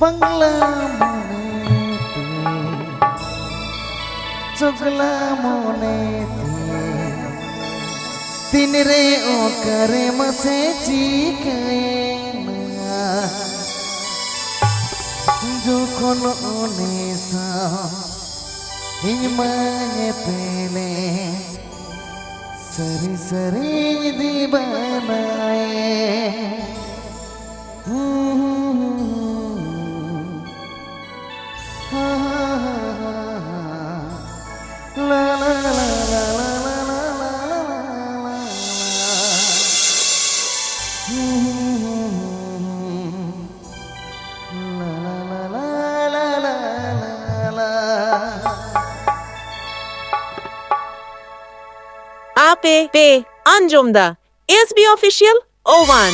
Bangla monete, chogla monete, tinre okare mase chikena, jokhon onesa, himane pele, sari sari dibanaye. Ape pe Anjum'da SB Official O1.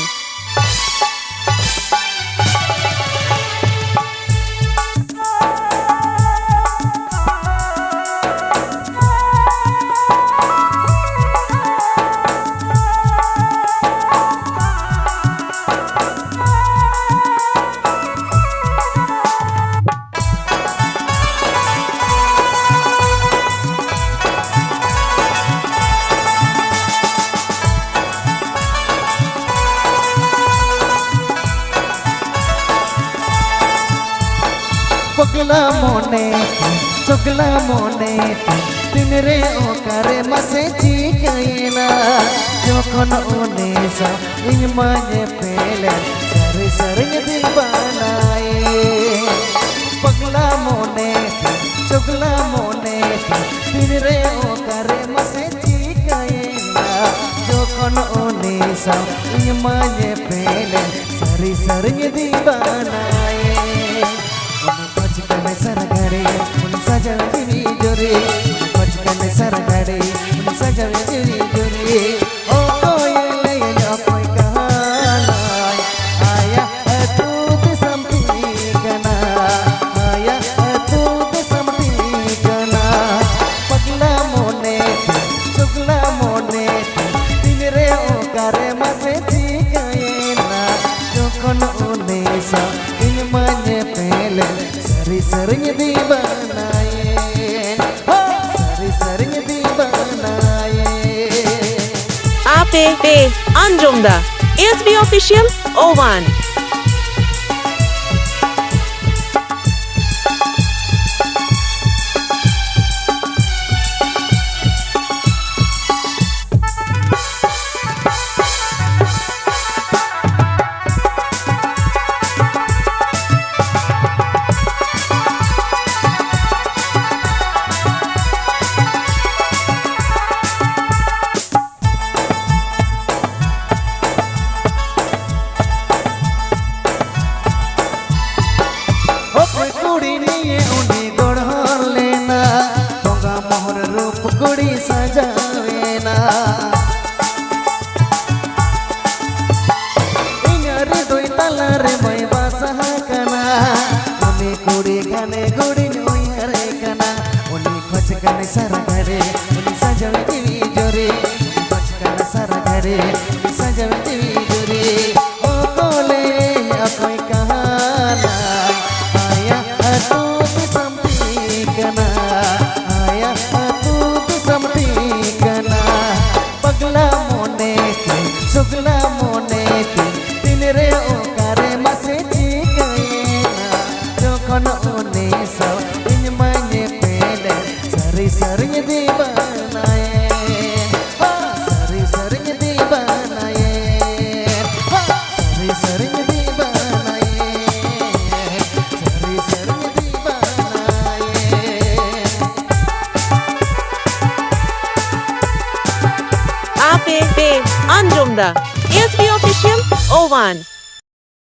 Pagla mone, chogla mone, tinre okare mase chikena, jokhon onesa, imane pele, sari sari dibanaye. Pagla mone, chogla mone, tinre okare mase chikena, jokhon onesa, imane pele, sari sari dibanaye. Saragare, saja diri jore, bachkan saragare, saja diri jore. Oh ye ya koi kahana, aya tu te sampi kana, aya tu te sampi kana. Pagla mone, chogla mone, tinre okare mase chikena, jokhon onesa, imane pele. Sering dibanaye, sering dibanaye. Ape pe Anjum'da SB Official O1. कुड़ी सजावेना इंगरे दोई तला रे मैं बासह कना उनी कुड़ी गाने गुड़ी नुयरे कना उनी खोज कने सारा घरे उनी सजावे जीवी जोरे खोज कने सारा घरे उनी सजावे जीवी जोरे ओ कोले या कोई कहाना आया तू संपी कना आया chogla mone, tinre okare mase chikena, jokhon onesa, imane pele, sari sari dibanaye, sari sari dibanaye, sari sari dibanaye, sari sari dibanaye. Ape pe Anjum'da SB Official O1.